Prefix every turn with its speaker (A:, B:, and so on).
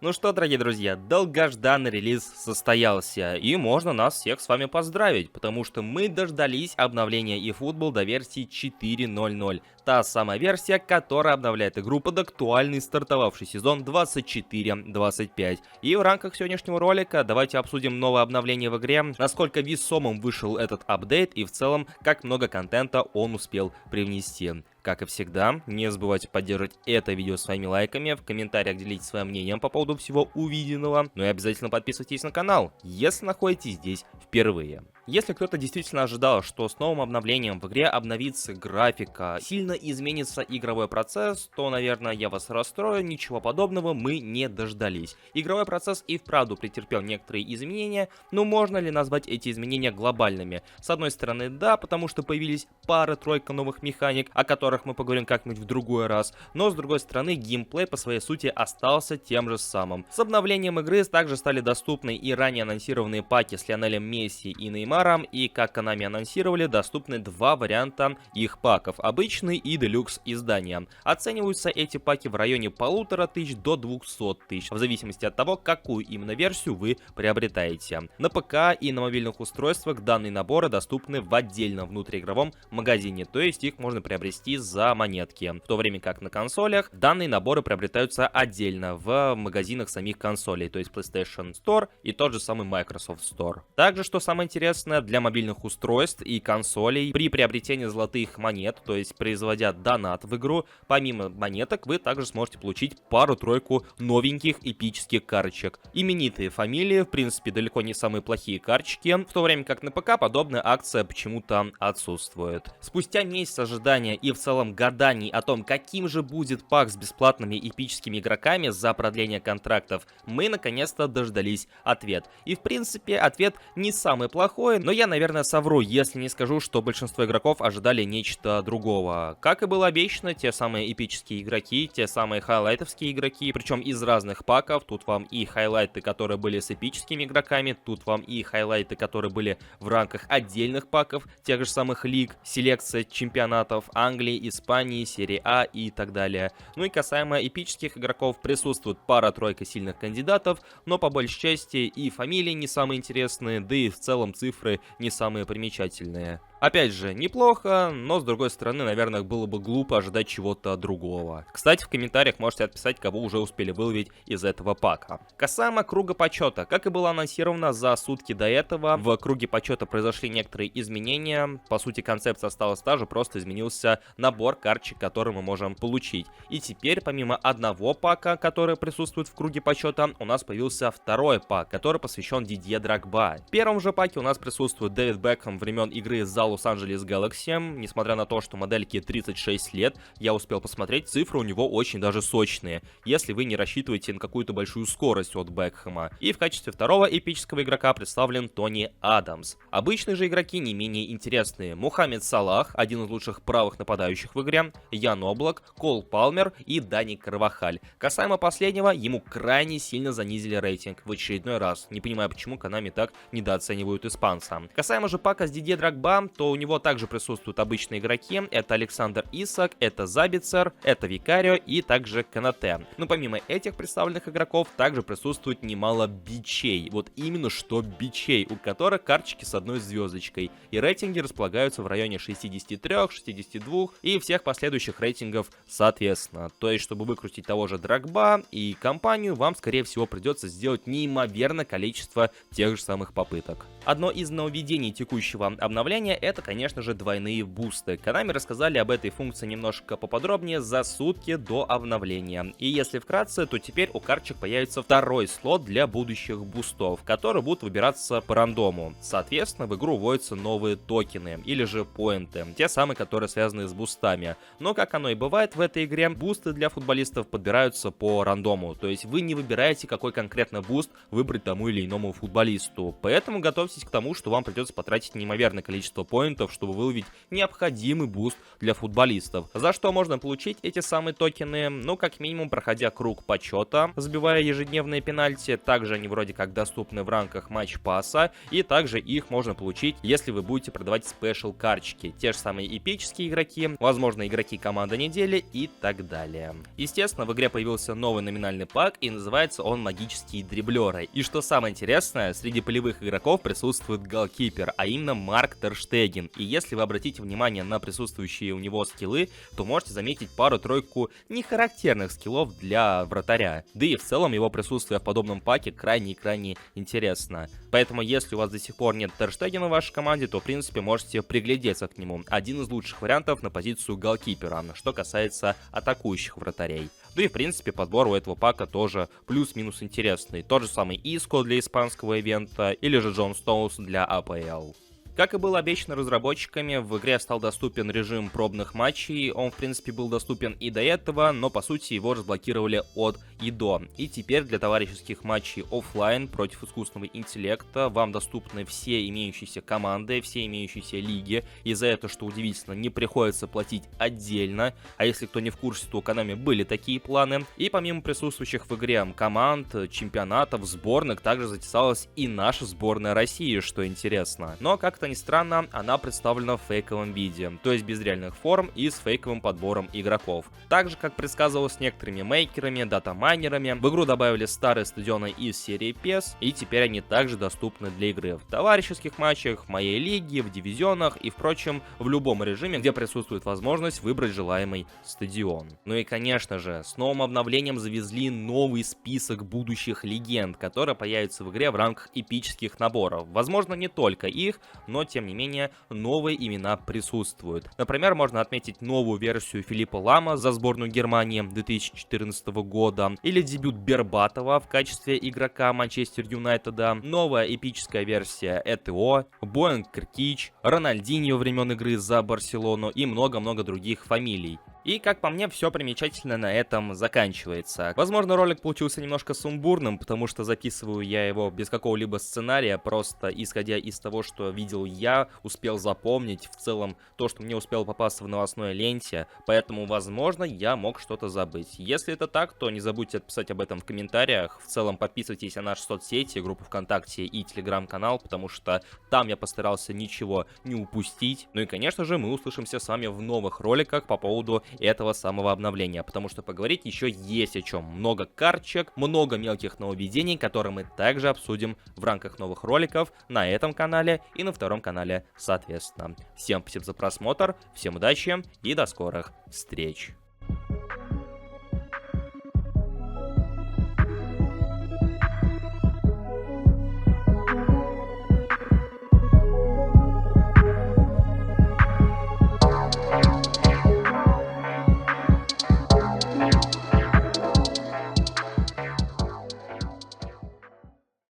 A: Ну что, дорогие друзья, долгожданный релиз состоялся, и можно нас всех с вами поздравить, потому что мы дождались обновления eFootball до версии 4.0.0. Та самая версия, которая обновляет игру под актуальный стартовавший сезон 24-25. И в рамках сегодняшнего ролика давайте обсудим новое обновление в игре, насколько весомым вышел этот апдейт и в целом, как много контента он успел привнести. Как и всегда, не забывайте поддерживать это видео своими лайками, в комментариях делитесь своим мнением по поводу всего увиденного, ну и обязательно подписывайтесь на канал, если находитесь здесь впервые. Если кто-то действительно ожидал, что с новым обновлением в игре обновится графика, сильно изменится игровой процесс, то, наверное, я вас расстрою, ничего подобного мы не дождались. Игровой процесс и вправду претерпел некоторые изменения, но можно ли назвать эти изменения глобальными? С одной стороны, да, потому что появились пара-тройка новых механик, о которых мы поговорим как-нибудь в другой раз, но с другой стороны, геймплей по своей сути остался тем же самым. С обновлением игры также стали доступны и ранее анонсированные паки с Лионелем Месси и Неймаром, и, как Konami анонсировали, доступны два варианта их паков, обычный и делюкс издания. Оцениваются эти паки в районе 1500 до 200 тысяч, в зависимости от того, какую именно версию вы приобретаете. На ПК и на мобильных устройствах данные наборы доступны в отдельном внутриигровом магазине, то есть их можно приобрести за монетки, в то время как на консолях данные наборы приобретаются отдельно в магазинах самих консолей, то есть PlayStation Store и тот же самый Microsoft Store. Также, что самое интересное, для мобильных устройств и консолей при приобретении золотых монет, то есть производя донат в игру, помимо монеток вы также сможете получить пару-тройку новеньких эпических карточек. Именитые фамилии, в принципе, далеко не самые плохие карточки, в то время как на ПК подобная акция почему-то отсутствует. Спустя месяц ожидания и в целом гаданий о том, каким же будет пак с бесплатными эпическими игроками за продление контрактов, мы наконец-то дождались ответ. И в принципе ответ не самый плохой, но я, наверное, совру, если не скажу, что большинство игроков ожидали нечто другого. Как и было обещано, те самые эпические игроки, те самые хайлайтовские игроки, причем из разных паков. Тут вам и хайлайты, которые были с эпическими игроками, тут вам и хайлайты, которые были в рамках отдельных паков, тех же самых лиг, селекция чемпионатов Англии, Испании, серии А и так далее. Ну и касаемо эпических игроков, присутствует пара-тройка сильных кандидатов, но по большей части и фамилии не самые интересные, да и в целом цифры не самые примечательные. Опять же, неплохо, но с другой стороны, наверное, было бы глупо ожидать чего-то другого. Кстати, в комментариях можете отписать, кого уже успели выловить из этого пака. Касаемо круга почета. Как и было анонсировано за сутки до этого, в круге почета произошли некоторые изменения. По сути, концепция осталась та же, просто изменился набор карточек, которые мы можем получить. И теперь, помимо одного пака, который присутствует в круге почета, у нас появился второй пак, который посвящен Дидье Дрогба. В первом же паке у нас присутствует Дэвид Бекхэм времен игры за Лос-Анджелес Galaxy. Несмотря на то, что модельке 36 лет, я успел посмотреть, цифры у него очень даже сочные, если вы не рассчитываете на какую-то большую скорость от Бекхэма. И в качестве второго эпического игрока представлен Тони Адамс. Обычные же игроки не менее интересные. Мухаммед Салах, один из лучших правых нападающих в игре, Ян Облак, Кол Палмер и Дани Карвахаль. Касаемо последнего, ему крайне сильно занизили рейтинг в очередной раз. Не понимаю, почему Konami так недооценивают испанца. Касаемо же пака с Дидье Дрогба, то у него также присутствуют обычные игроки. Это Александр Исак, это Забицер, это Викарио и также Канате. Но помимо этих представленных игроков, также присутствует немало бичей. Вот именно что бичей, у которых карточки с одной звездочкой. И рейтинги располагаются в районе 63, 62 и всех последующих рейтингов соответственно. То есть, чтобы выкрутить того же Дрогба и компанию, вам, скорее всего, придется сделать неимоверное количество тех же самых попыток. Одно из нововведений текущего обновления — это, конечно же, двойные бусты. Konami рассказали об этой функции немножко поподробнее за сутки до обновления. И если вкратце, то теперь у карточек появится второй слот для будущих бустов, которые будут выбираться по рандому. Соответственно, в игру вводятся новые токены, или же поинты, те самые, которые связаны с бустами. Но, как оно и бывает в этой игре, бусты для футболистов подбираются по рандому, то есть вы не выбираете, какой конкретно буст выбрать тому или иному футболисту. Поэтому готовьтесь к тому, что вам придется потратить неимоверное количество поинтов, чтобы выловить необходимый буст для футболистов. За что можно получить эти самые токены? Ну, как минимум, проходя круг почета, забивая ежедневные пенальти. Также они вроде как доступны в рамках матч-пасса, и также их можно получить, если вы будете продавать спешл-карточки. Те же самые эпические игроки, возможно, игроки команды недели и так далее. Естественно, в игре появился новый номинальный пак, и называется он «Магические дриблеры». И что самое интересное, среди полевых игроков присутствует голкипер, а именно Марк Тер Штеген. И если вы обратите внимание на присутствующие у него скиллы, то можете заметить пару-тройку нехарактерных скиллов для вратаря. Да и в целом его присутствие в подобном паке крайне и крайне интересно. Поэтому если у вас до сих пор нет Тер Штегена в вашей команде, то в принципе можете приглядеться к нему. Один из лучших вариантов на позицию голкипера, что касается атакующих вратарей. Да и в принципе подбор у этого пака тоже плюс-минус интересный. Тот же самый Иско для испанского ивента или же Джон Стоунс для АПЛ. Как и было обещано разработчиками, в игре стал доступен режим пробных матчей. Он, в принципе, был доступен и до этого, но, по сути, его разблокировали от и до. И теперь для товарищеских матчей оффлайн против искусственного интеллекта вам доступны все имеющиеся команды, все имеющиеся лиги. И за это, что удивительно, не приходится платить отдельно. А если кто не в курсе, то у Konami были такие планы. И помимо присутствующих в игре команд, чемпионатов, сборных, также затесалась и наша сборная России, что интересно. Но, как ни странно, она представлена в фейковом виде, то есть без реальных форм и с фейковым подбором игроков. Так же, как предсказывалось некоторыми мейкерами, датамайнерами, в игру добавили старые стадионы из серии PES, и теперь они также доступны для игры в товарищеских матчах, в моей лиге, в дивизионах и, впрочем, в любом режиме, где присутствует возможность выбрать желаемый стадион. Ну и, конечно же, с новым обновлением завезли новый список будущих легенд, которые появятся в игре в рамках эпических наборов. Возможно, не только их, но, тем не менее, новые имена присутствуют. Например, можно отметить новую версию Филиппа Лама за сборную Германии 2014 года, или дебют Бербатова в качестве игрока Манчестер Юнайтеда, новая эпическая версия ЭТО, Боян Кркич, Рональдиньо времен игры за Барселону и много-много других фамилий. И, как по мне, все примечательно на этом заканчивается. Возможно, ролик получился немножко сумбурным, потому что записываю я его без какого-либо сценария, просто исходя из того, что видел я, успел запомнить, в целом, то, что мне успело попасться в новостной ленте, поэтому, возможно, я мог что-то забыть. Если это так, то не забудьте отписать об этом в комментариях. В целом, подписывайтесь на наши соцсети, группу ВКонтакте и Телеграм-канал, потому что там я постарался ничего не упустить. Ну и, конечно же, мы услышимся с вами в новых роликах по поводу этого самого обновления, потому что поговорить еще есть о чем. Много карточек, много мелких нововведений, которые мы также обсудим в рамках новых роликов на этом канале и на втором канале соответственно. Всем спасибо за просмотр, всем удачи и до скорых встреч!